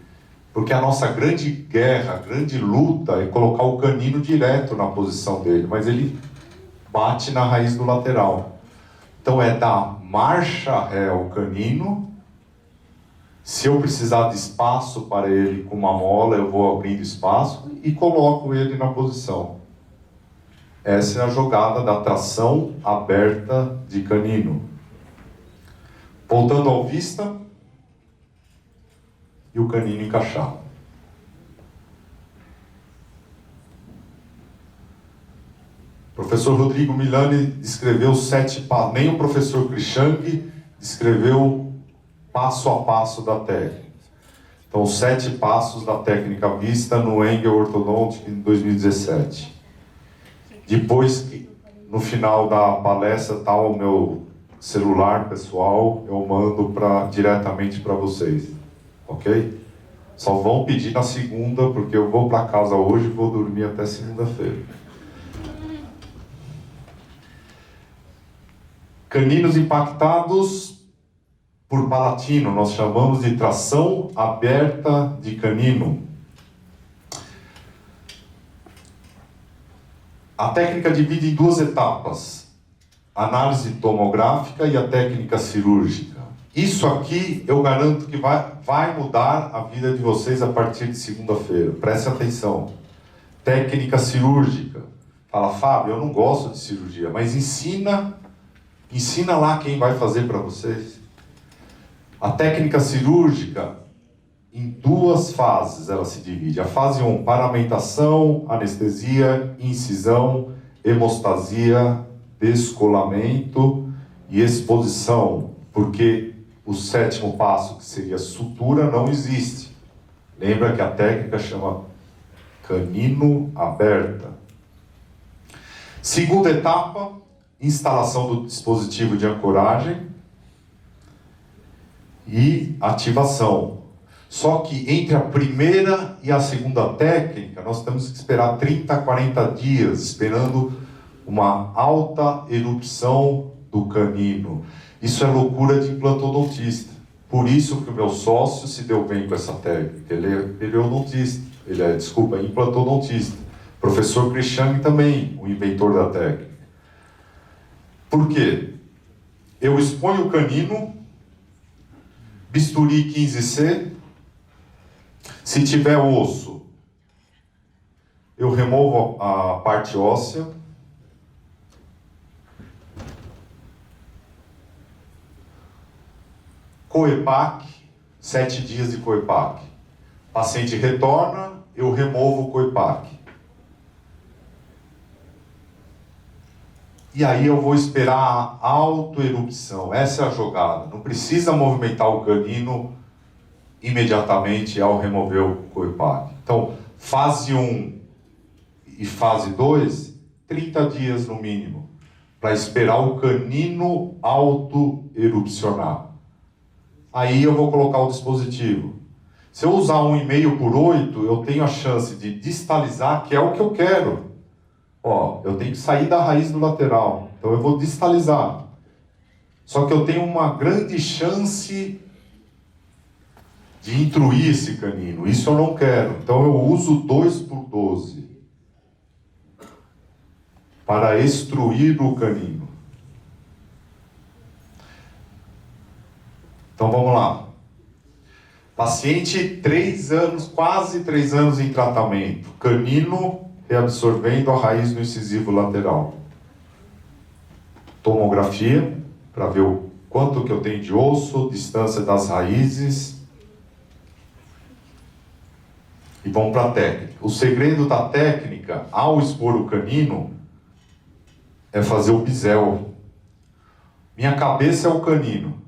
Porque a nossa grande guerra, a grande luta é colocar o canino direto na posição dele, mas ele bate na raiz do lateral. Então é dar marcha ré ao canino. Se eu precisar de espaço para ele com uma mola, eu vou abrindo espaço e coloco ele na posição. Essa é a jogada da tração aberta de canino. Voltando ao vista e o canino encaixado. O professor Rodrigo Milani descreveu 7 passos, nem o professor Krishnang descreveu passo a passo da técnica. Então, 7 passos da técnica vista no Engel Orthodontic em 2017. Depois, no final da palestra, está o meu celular pessoal, eu mando diretamente para vocês, ok? Só vão pedir na segunda, porque eu vou para casa hoje e vou dormir até segunda-feira. Caninos impactados por palatino, nós chamamos de tração aberta de canino. A técnica divide em 2 etapas, a análise tomográfica e a técnica cirúrgica. Isso aqui eu garanto que vai mudar a vida de vocês a partir de segunda-feira. Preste atenção. Técnica cirúrgica. Fala, Fábio, eu não gosto de cirurgia, mas ensina lá quem vai fazer para vocês. A técnica cirúrgica, em 2 fases ela se divide. A fase 1, paramentação, anestesia, incisão, hemostasia, descolamento e exposição, porque o 7º passo, que seria sutura, não existe. Lembra que a técnica chama canino aberta. Segunda etapa, instalação do dispositivo de ancoragem e ativação. Só que entre a primeira e a segunda técnica, nós temos que esperar 30 a 40 dias, esperando uma alta erupção do canino. Isso é loucura de implantodontista. Por isso que o meu sócio se deu bem com essa técnica. Ele é odontista, é implantodontista. Professor Krishnang também, o inventor da técnica. Por quê? Eu exponho o canino, bisturi 15C, se tiver osso, eu removo a parte óssea, COEPAC, 7 dias de COEPAC. Paciente retorna, eu removo o COEPAC. E aí eu vou esperar a autoerupção. Essa é a jogada. Não precisa movimentar o canino imediatamente ao remover o COEPAC. Então, fase 1 e fase 2, 30 dias no mínimo, para esperar o canino autoerupcionar. Aí eu vou colocar o dispositivo. Se eu usar 1,5/8, eu tenho a chance de distalizar, que é o que eu quero. Ó, eu tenho que sair da raiz do lateral, então eu vou distalizar. Só que eu tenho uma grande chance de intruir esse canino. Isso eu não quero. Então eu uso 2/12 para extruir o canino. Então vamos lá. Paciente 3 anos, quase 3 anos em tratamento. Canino reabsorvendo a raiz do incisivo lateral. Tomografia, para ver o quanto que eu tenho de osso, distância das raízes. E vamos para a técnica. O segredo da técnica, ao expor o canino, é fazer o bisel. Minha cabeça é o canino.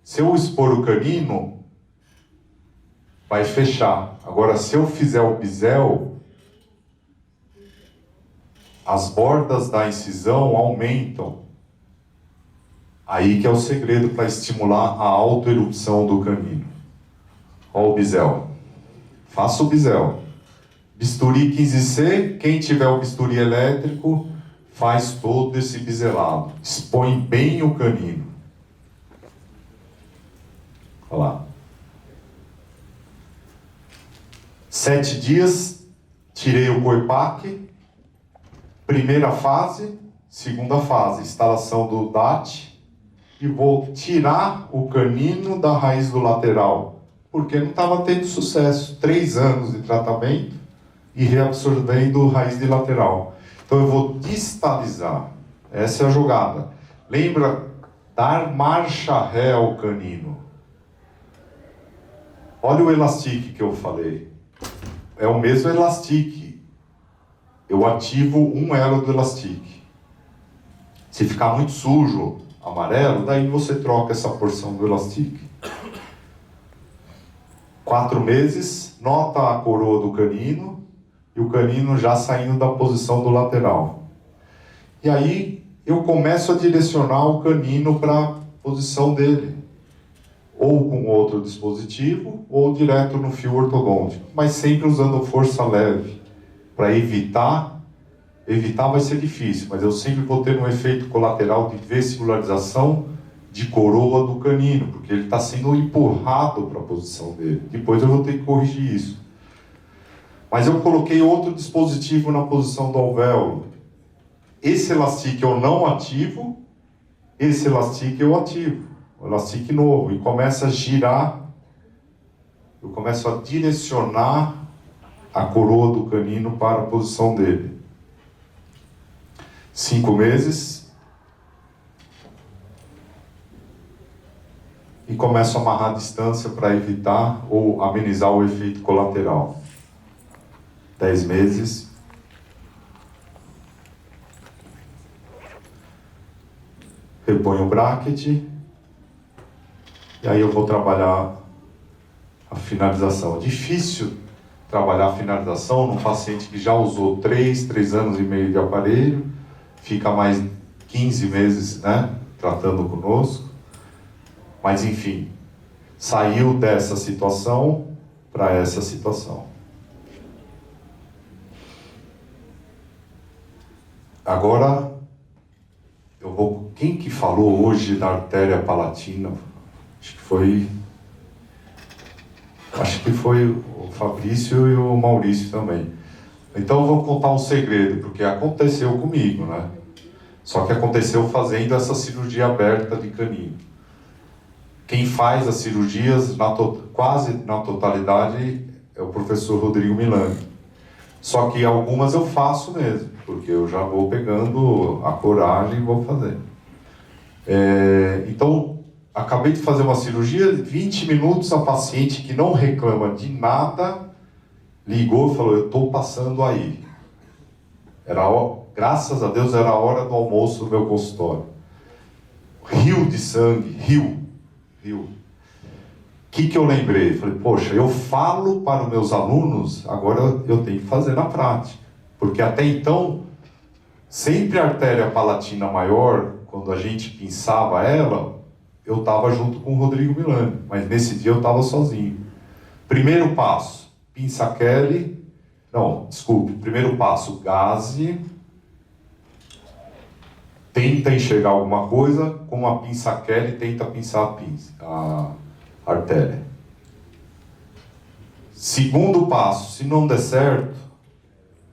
Se eu expor o canino, vai fechar. Agora, se eu fizer o bisel, as bordas da incisão aumentam. Aí que é o segredo para estimular a autoerupção do canino. Olha o bisel. Faça o bisel. Bisturi 15C, quem tiver o bisturi elétrico, faz todo esse biselado. Expõe bem o canino. Olha lá. 7 dias, tirei o COIPAC. Primeira fase, segunda fase, instalação do DAT. E vou tirar o canino da raiz do lateral, porque não estava tendo sucesso. 3 anos de tratamento e reabsorvendo raiz de lateral. Então eu vou distalizar. Essa é a jogada. Lembra, dar marcha ré ao canino. Olha o elastique que eu falei. É o mesmo elastique. Eu ativo um elo do elastique. Se ficar muito sujo, amarelo, daí você troca essa porção do elastique. 4 meses, nota a coroa do canino e o canino já saindo da posição do lateral. E aí eu começo a direcionar o canino para a posição dele. Ou com outro dispositivo, ou direto no fio ortodôntico. Mas sempre usando força leve, para evitar vai ser difícil, mas eu sempre vou ter um efeito colateral de vestibularização de coroa do canino, porque ele está sendo empurrado para a posição dele. Depois eu vou ter que corrigir isso. Mas eu coloquei outro dispositivo na posição do alvéolo. Esse elastique eu não ativo, esse elastique eu ativo. O elastique novo, e começa a girar, eu começo a direcionar a coroa do canino para a posição dele. 5 meses, e começo a amarrar a distância para evitar ou amenizar o efeito colateral. 10 meses. Reponho o bracket, e aí eu vou trabalhar a finalização. É difícil trabalhar a finalização num paciente que já usou 3 anos e meio de aparelho, fica mais 15 meses, né, tratando conosco. Mas, enfim, saiu dessa situação para essa situação. Agora, eu vou... Quem que falou hoje da artéria palatina? Acho que foi o Fabrício e o Maurício também. Então eu vou contar um segredo, porque aconteceu comigo, né? Só que aconteceu fazendo essa cirurgia aberta de canino. Quem faz as cirurgias quase na totalidade é o professor Rodrigo Milani. Só que algumas eu faço mesmo, porque eu já vou pegando a coragem e vou fazer. Então, acabei de fazer uma cirurgia, 20 minutos, a paciente que não reclama de nada, ligou e falou, eu estou passando aí. Graças a Deus, era a hora do almoço no meu consultório. Rio de sangue, rio. O que eu lembrei? Falei, poxa, eu falo para os meus alunos, agora eu tenho que fazer na prática. Porque até então, sempre a artéria palatina maior, quando a gente pinçava ela, eu estava junto com o Rodrigo Milani, mas nesse dia eu estava sozinho. Primeiro passo, pinça Kelly. Não, desculpe. Primeiro passo, gaze. Tenta enxergar alguma coisa, com a pinça Kelly, tenta pinçar a artéria. Segundo passo, se não der certo,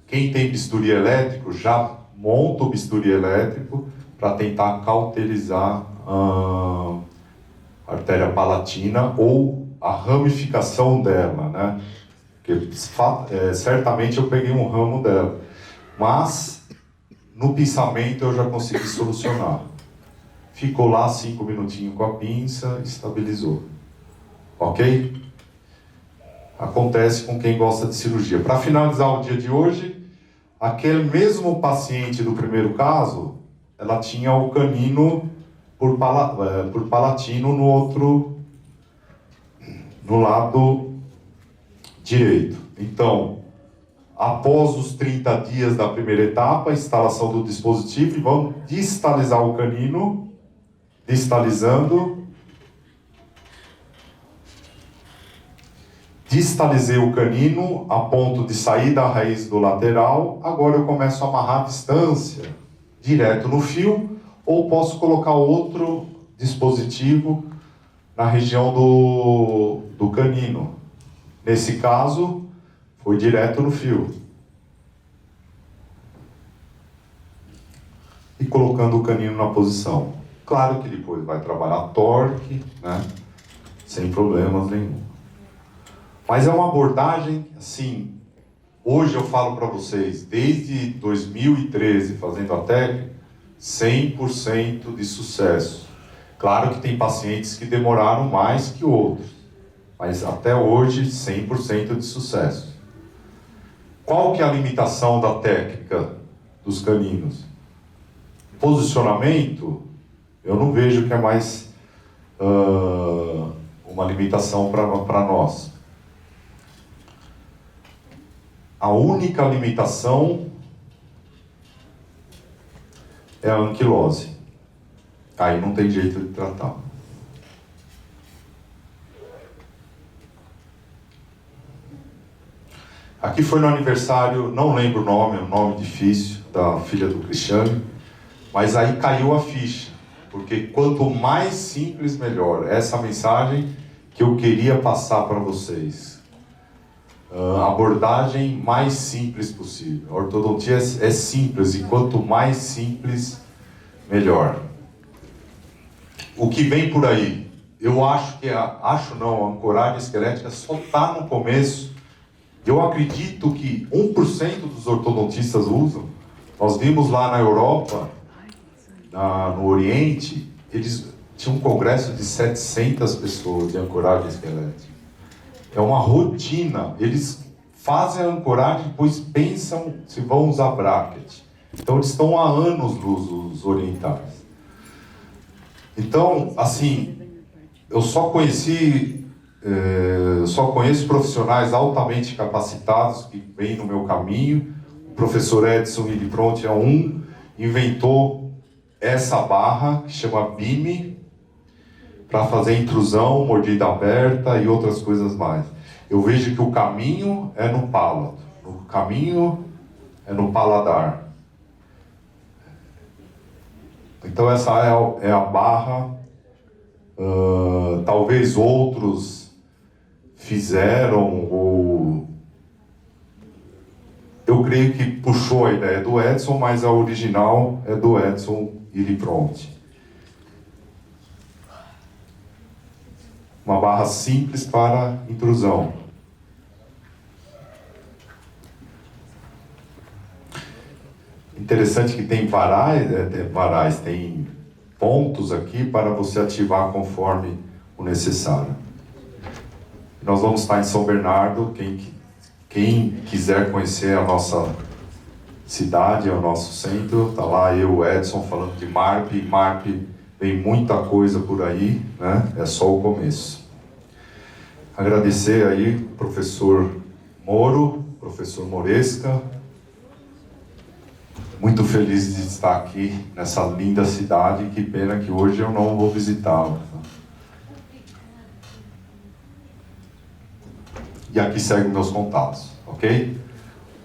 quem tem bisturi elétrico, já monta o bisturi elétrico para tentar cauterizar a artéria palatina ou a ramificação dela, né? Porque certamente eu peguei um ramo dela, mas no pinçamento eu já consegui solucionar. Ficou lá 5 minutinhos com a pinça, estabilizou. Ok? Acontece com quem gosta de cirurgia. Para finalizar o dia de hoje, aquele mesmo paciente do primeiro caso, ela tinha o canino por palatino no lado direito. Então, após os 30 dias da primeira etapa, instalação do dispositivo, e vamos distalizar o canino, distalizando. Distalizei o canino a ponto de sair da raiz do lateral. Agora eu começo a amarrar a distância direto no fio, ou posso colocar outro dispositivo na região do canino. Nesse caso, foi direto no fio. E colocando o canino na posição. Claro que depois vai trabalhar torque, né? Sem problemas nenhum. Mas é uma abordagem, assim, hoje eu falo para vocês, desde 2013, fazendo a técnica, 100% de sucesso. Claro que tem pacientes que demoraram mais que outros, mas até hoje, 100% de sucesso. Qual que é a limitação da técnica dos caninos? Posicionamento, eu não vejo que é mais uma limitação para nós. A única limitação é a anquilose. Aí não tem jeito de tratar. Aqui foi no aniversário, não lembro o nome, é um nome difícil, da filha do Cristiano, mas aí caiu a ficha, porque quanto mais simples, melhor. Essa mensagem que eu queria passar para vocês. A abordagem mais simples possível. A ortodontia é simples, e quanto mais simples, melhor. O que vem por aí? Eu acho que a ancoragem esquelética só está no começo. Eu acredito que 1% dos ortodontistas usam. Nós vimos lá na Europa, no Oriente, eles tinham um congresso de 700 pessoas de ancoragem esquelética. É uma rotina. Eles fazem a ancoragem, depois pensam se vão usar bracket. Então eles estão há anos os orientais. Então, assim, eu só conheço profissionais altamente capacitados que vêm no meu caminho. O professor Edson Willipronti é um, inventou essa barra que chama BIM, para fazer intrusão, mordida aberta e outras coisas mais. Eu vejo que o caminho é no palato, o caminho é no paladar. Então essa é a barra. Talvez outros fizeram, ou eu creio que puxou a ideia do Edson, mas a original é do Edson Willipronti. Uma barra simples para intrusão. Interessante que tem varais, tem pontos aqui para você ativar conforme o necessário. Nós vamos estar em São Bernardo. Quem quiser conhecer a nossa cidade, o nosso centro, está lá eu, Edson, falando de MARP. MARP vem muita coisa por aí, né? É só o começo. Agradecer aí o professor Moro, professor Moresca. Muito feliz de estar aqui nessa linda cidade. Que pena que hoje eu não vou visitá-la. E aqui seguem meus contatos, ok?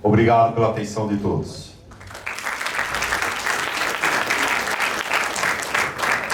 Obrigado pela atenção de todos.